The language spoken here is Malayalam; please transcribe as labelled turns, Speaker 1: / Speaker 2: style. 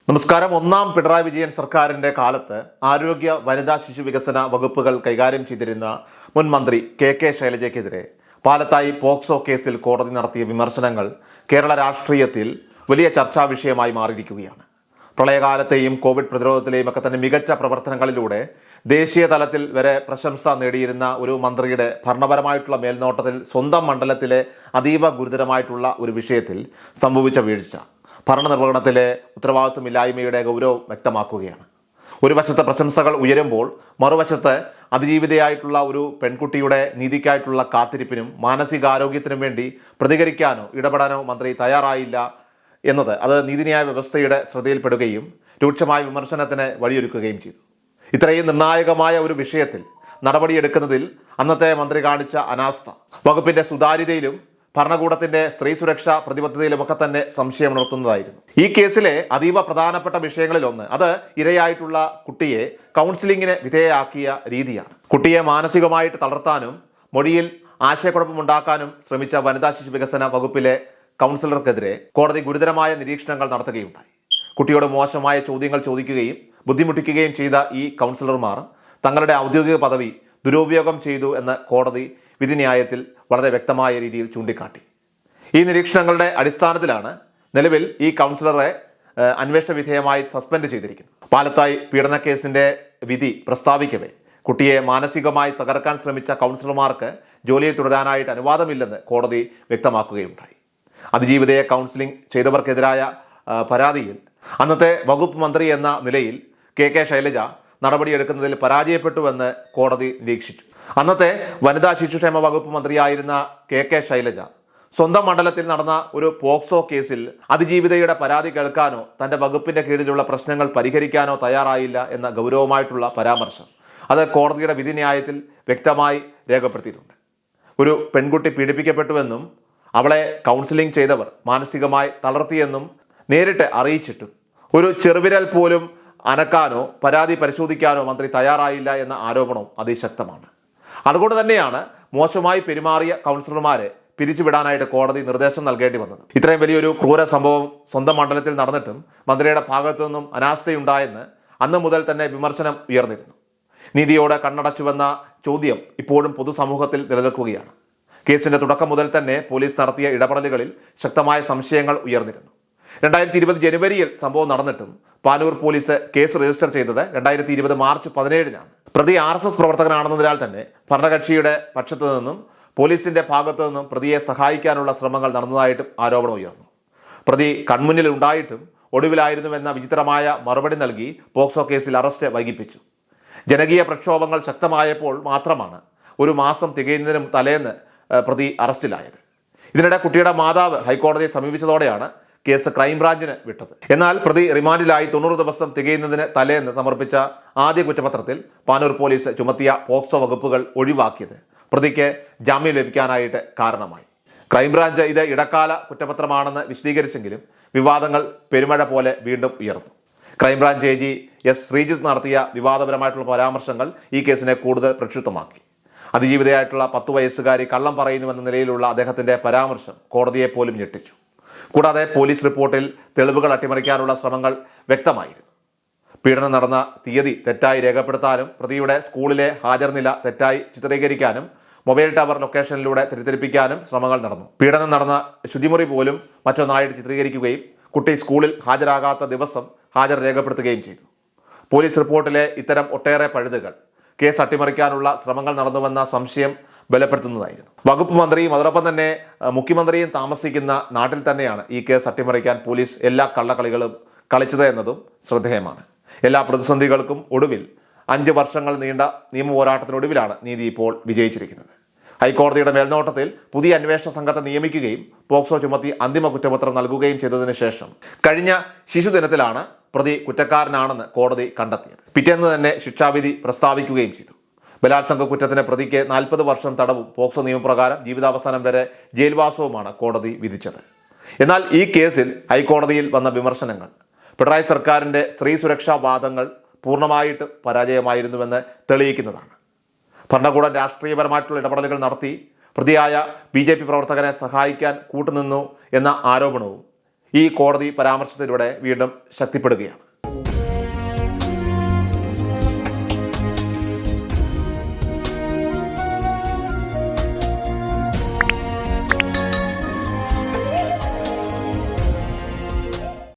Speaker 1: നമസ്കാരം. ഒന്നാം പിണറായി വിജയൻ സർക്കാരിൻ്റെ കാലത്ത് ആരോഗ്യ വനിതാ ശിശു വികസന വകുപ്പുകൾ കൈകാര്യം ചെയ്തിരുന്ന മുൻ മന്ത്രി കെ ശൈലജയ്ക്കെതിരെ പാലത്തായി പോക്സോ കേസിൽ കോടതി നടത്തിയ വിമർശനങ്ങൾ കേരള രാഷ്ട്രീയത്തിൽ വലിയ ചർച്ചാ വിഷയമായി മാറിയിരിക്കുകയാണ്. പ്രളയകാലത്തെയും കോവിഡ് പ്രതിരോധത്തിലെയും ഒക്കെ തന്നെ മികച്ച പ്രവർത്തനങ്ങളിലൂടെ ദേശീയ തലത്തിൽ വരെ പ്രശംസ നേടിയിരുന്ന ഒരു മന്ത്രിയുടെ ഭരണപരമായിട്ടുള്ള മേൽനോട്ടത്തിൽ സ്വന്തം മണ്ഡലത്തിലെ അതീവ ഗുരുതരമായിട്ടുള്ള ഒരു വിഷയത്തിൽ സംഭവിച്ച വീഴ്ച ഭരണനിർവഹണത്തിലെ ഉത്തരവാദിത്വമില്ലായ്മയുടെ ഗൗരവം വ്യക്തമാക്കുകയാണ്. ഒരു വശത്ത് പ്രശംസകൾ ഉയരുമ്പോൾ മറുവശത്ത് അതിജീവിതയായിട്ടുള്ള ഒരു പെൺകുട്ടിയുടെ നീതിക്കായിട്ടുള്ള കാത്തിരിപ്പിനും മാനസികാരോഗ്യത്തിനും വേണ്ടി പ്രതികരിക്കാനോ ഇടപെടാനോ മന്ത്രി തയ്യാറായില്ല എന്നത് അത് നീതിന്യായ വ്യവസ്ഥയുടെ ശ്രദ്ധയിൽപ്പെടുകയും രൂക്ഷമായ വിമർശനത്തിന് വഴിയൊരുക്കുകയും ചെയ്തു. ഇത്രയും നിർണായകമായ ഒരു വിഷയത്തിൽ നടപടിയെടുക്കുന്നതിൽ അന്നത്തെ മന്ത്രി കാണിച്ച അനാസ്ഥ വകുപ്പിന്റെ സുതാര്യതയിലും ഭരണകൂടത്തിന്റെ സ്ത്രീ സുരക്ഷാ പ്രതിബദ്ധതയിലുമൊക്കെ തന്നെ സംശയമുണർത്തുന്നതായിരുന്നു. ഈ കേസിലെ അതീവ പ്രധാനപ്പെട്ട വിഷയങ്ങളിലൊന്ന് അത് ഇരയായിട്ടുള്ള കുട്ടിയെ കൗൺസിലിങ്ങിന് വിധേയയാക്കിയ രീതിയാണ്. കുട്ടിയെ മാനസികമായിട്ട് തളർത്താനും മൊഴിയിൽ ആശയക്കുഴപ്പമുണ്ടാക്കാനും ശ്രമിച്ച വനിതാ ശിശു വികസന വകുപ്പിലെ കൗൺസിലർക്കെതിരെ കോടതി ഗുരുതരമായ നിരീക്ഷണങ്ങൾ നടത്തുകയുണ്ടായി. കുട്ടിയോട് മോശമായ ചോദ്യങ്ങൾ ചോദിക്കുകയും ബുദ്ധിമുട്ടിക്കുകയും ചെയ്ത ഈ കൗൺസിലർമാർ തങ്ങളുടെ ഔദ്യോഗിക പദവി ദുരുപയോഗം ചെയ്തു എന്ന് കോടതി വിധിന്യായത്തിൽ വളരെ വ്യക്തമായ രീതിയിൽ ചൂണ്ടിക്കാട്ടി. ഈ നിരീക്ഷണങ്ങളുടെ അടിസ്ഥാനത്തിലാണ് നിലവിൽ ഈ കൗൺസിലറെ അന്വേഷണ വിധേയമായി സസ്പെൻഡ് ചെയ്തിരിക്കുന്നത്. പാലത്തായി പീഡനക്കേസിന്റെ വിധി പ്രസ്താവിക്കവേ കുട്ടിയെ മാനസികമായി തകർക്കാൻ ശ്രമിച്ച കൗൺസിലർമാർക്ക് ജോലിയിൽ തുടരാനായിട്ട് അനുവാദമില്ലെന്ന് കോടതി വ്യക്തമാക്കുകയുണ്ടായി. അതിജീവിതയെ കൗൺസിലിംഗ് ചെയ്തവർക്കെതിരായ പരാതിയിൽ അന്നത്തെ വകുപ്പ് മന്ത്രി എന്ന നിലയിൽ കെ ശൈലജ നടപടിയെടുക്കുന്നതിൽ പരാജയപ്പെട്ടുവെന്ന് കോടതി നിരീക്ഷിച്ചു. അന്നത്തെ വനിതാ ശിശുക്ഷേമ വകുപ്പ് മന്ത്രിയായിരുന്ന കെ ശൈലജ സ്വന്തം മണ്ഡലത്തിൽ നടന്ന ഒരു പോക്സോ കേസിൽ അതിജീവിതയുടെ പരാതി കേൾക്കാനോ തൻ്റെ വകുപ്പിന്റെ കീഴിലുള്ള പ്രശ്നങ്ങൾ പരിഹരിക്കാനോ തയ്യാറായില്ല എന്ന ഗൗരവമായിട്ടുള്ള പരാമർശം അത് കോടതിയുടെ വിധിന്യായത്തിൽ വ്യക്തമായി രേഖപ്പെടുത്തിയിട്ടുണ്ട്. ഒരു പെൺകുട്ടി പീഡിപ്പിക്കപ്പെട്ടുവെന്നും അവളെ കൗൺസിലിംഗ് ചെയ്തവർ മാനസികമായി തളർത്തിയെന്നും നേരിട്ട് അറിയിച്ചിട്ടും ഒരു ചെറുവിരൽ പോലും അനക്കാനോ പരാതി പരിശോധിക്കാനോ മന്ത്രി തയ്യാറായില്ല എന്ന ആരോപണവും അതിശക്തമാണ്. അതുകൊണ്ട് തന്നെയാണ് മോശമായി പെരുമാറിയ കൗൺസിലർമാരെ പിരിച്ചുവിടാനായിട്ട് കോടതി നിർദ്ദേശം നൽകേണ്ടി വന്നത്. ഇത്രയും വലിയൊരു ക്രൂര സംഭവം സ്വന്തം മണ്ഡലത്തിൽ നടന്നിട്ടും മന്ത്രിയുടെ ഭാഗത്തു നിന്നും അനാസ്ഥയുണ്ടായെന്ന് അന്ന് മുതൽ തന്നെ വിമർശനം ഉയർന്നിരുന്നു. നീതിയോടെ കണ്ണടച്ചുവെന്ന ചോദ്യം ഇപ്പോഴും പൊതുസമൂഹത്തിൽ നിലനിൽക്കുകയാണ്. കേസിന്റെ തുടക്കം മുതൽ തന്നെ പോലീസ് നടത്തിയ ഇടപെടലുകളിൽ ശക്തമായ സംശയങ്ങൾ ഉയർന്നിരുന്നു. 2020 ജനുവരിയിൽ സംഭവം നടന്നിട്ടും പാനൂർ പോലീസ് കേസ് രജിസ്റ്റർ ചെയ്തത് 2020 മാർച്ച് 17-നാണ്. പ്രതി RSS പ്രവർത്തകനാണെന്നതിനാൽ തന്നെ ഭരണകക്ഷിയുടെ പക്ഷത്തു നിന്നും പോലീസിന്റെ ഭാഗത്തു നിന്നും പ്രതിയെ സഹായിക്കാനുള്ള ശ്രമങ്ങൾ നടന്നതായിട്ടും ആരോപണം ഉയർന്നു. പ്രതി കൺമുന്നിൽ ഉണ്ടായിട്ടും ഒടുവിലായിരുന്നുവെന്ന വിചിത്രമായ മറുപടി നൽകി പോക്സോ കേസിൽ അറസ്റ്റ് വൈകിപ്പിച്ചു. ജനകീയ പ്രക്ഷോഭങ്ങൾ ശക്തമായപ്പോൾ മാത്രമാണ് ഒരു മാസം തികയുന്നതിനും തലേന്ന് പ്രതി അറസ്റ്റിലായത്. ഇതിനിടെ കുട്ടിയുടെ മാതാവ് ഹൈക്കോടതിയെ സമീപിച്ചതോടെയാണ് കേസ് ക്രൈംബ്രാഞ്ചിന് വിട്ടത്. എന്നാൽ പ്രതി റിമാൻഡിലായി 90 ദിവസം തികയുന്നതിന് തലേന്ന് സമർപ്പിച്ച ആദ്യ കുറ്റപത്രത്തിൽ പാനൂർ പോലീസ് ചുമത്തിയ പോക്സോ വകുപ്പുകൾ ഒഴിവാക്കിയത് പ്രതിക്ക് ജാമ്യം ലഭിക്കാനായിട്ട് കാരണമായി. ക്രൈംബ്രാഞ്ച് ഇത് ഇടക്കാല കുറ്റപത്രമാണെന്ന് വിശദീകരിച്ചെങ്കിലും വിവാദങ്ങൾ പെരുമഴ പോലെ വീണ്ടും ഉയർന്നു. ക്രൈംബ്രാഞ്ച് AG S ശ്രീജിത്ത് നടത്തിയ വിവാദപരമായിട്ടുള്ള പരാമർശങ്ങൾ ഈ കേസിനെ കൂടുതൽ പ്രക്ഷുബ്ധമാക്കി. അതിജീവിതയായിട്ടുള്ള 10 വയസ്സുകാരി കള്ളം പറയുന്നുവെന്ന നിലയിലുള്ള അദ്ദേഹത്തിന്റെ പരാമർശം കോടതിയെ പോലും ഞെട്ടിച്ചു. കൂടാതെ പോലീസ് റിപ്പോർട്ടിൽ തെളിവുകൾ അട്ടിമറിക്കാനുള്ള ശ്രമങ്ങൾ വ്യക്തമായിരുന്നു. പീഡനം നടന്ന തീയതി തെറ്റായി രേഖപ്പെടുത്താനും പ്രതിയുടെ സ്കൂളിലെ ഹാജർ നില തെറ്റായി ചിത്രീകരിക്കാനും മൊബൈൽ ടവർ ലൊക്കേഷനിലൂടെ തെറ്റിദ്ധരിപ്പിക്കാനും ശ്രമങ്ങൾ നടന്നു. പീഡനം നടന്ന ശുചിമുറി പോലും മറ്റൊന്നായിട്ട് ചിത്രീകരിക്കുകയും കുട്ടി സ്കൂളിൽ ഹാജരാകാത്ത ദിവസം ഹാജർ രേഖപ്പെടുത്തുകയും ചെയ്തു. പോലീസ് റിപ്പോർട്ടിലെ ഇത്തരം ഒട്ടേറെ പഴുതുകൾ കേസ് അട്ടിമറിക്കാനുള്ള ശ്രമങ്ങൾ നടന്നുവെന്ന സംശയം ബലപ്പെടുത്തുന്നതായിരുന്നു. വകുപ്പ് മന്ത്രിയും അതോടൊപ്പം തന്നെ മുഖ്യമന്ത്രിയും താമസിക്കുന്ന നാട്ടിൽ തന്നെയാണ് ഈ കേസ് അട്ടിമറിക്കാൻ പോലീസ് എല്ലാ കള്ളക്കളികളും കളിച്ചത് എന്നതും ശ്രദ്ധേയമാണ്. എല്ലാ പ്രതിസന്ധികൾക്കും ഒടുവിൽ 5 വർഷങ്ങൾ നീണ്ട നിയമ പോരാട്ടത്തിനൊടുവിലാണ് നീതി ഇപ്പോൾ വിജയിച്ചിരിക്കുന്നത്. ഹൈക്കോടതിയുടെ മേൽനോട്ടത്തിൽ പുതിയ അന്വേഷണ സംഘത്തെ നിയമിക്കുകയും പോക്സോ ചുമത്തി അന്തിമ കുറ്റപത്രം നൽകുകയും ചെയ്തതിനു ശേഷം കഴിഞ്ഞ ശിശുദിനത്തിലാണ് പ്രതി കുറ്റക്കാരനാണെന്ന് കോടതി കണ്ടെത്തിയത്. പിറ്റേന്ന് തന്നെ ശിക്ഷാവിധി പ്രസ്താവിക്കുകയും ചെയ്തു. ബലാത്സംഗ കുറ്റത്തിന് പ്രതിക്ക് 40 വർഷം തടവും പോക്സോ നിയമപ്രകാരം ജീവിതാവസാനം വരെ ജയിൽവാസവുമാണ് കോടതി വിധിച്ചത്. എന്നാൽ ഈ കേസിൽ ഹൈക്കോടതിയിൽ വന്ന വിമർശനങ്ങൾ പിണറായി സർക്കാരിൻ്റെ സ്ത്രീ സുരക്ഷാ വാദങ്ങൾ പൂർണ്ണമായിട്ട് പരാജയമായിരുന്നുവെന്ന് തെളിയിക്കുന്നതാണ്. ഭരണകൂടം രാഷ്ട്രീയപരമായിട്ടുള്ള ഇടപെടലുകൾ നടത്തി പ്രതിയായ BJP പ്രവർത്തകനെ സഹായിക്കാൻ കൂട്ടുനിന്നു എന്ന ആരോപണവും ഈ കോടതി പരാമർശത്തിലൂടെ വീണ്ടും ശക്തിപ്പെടുകയാണ്.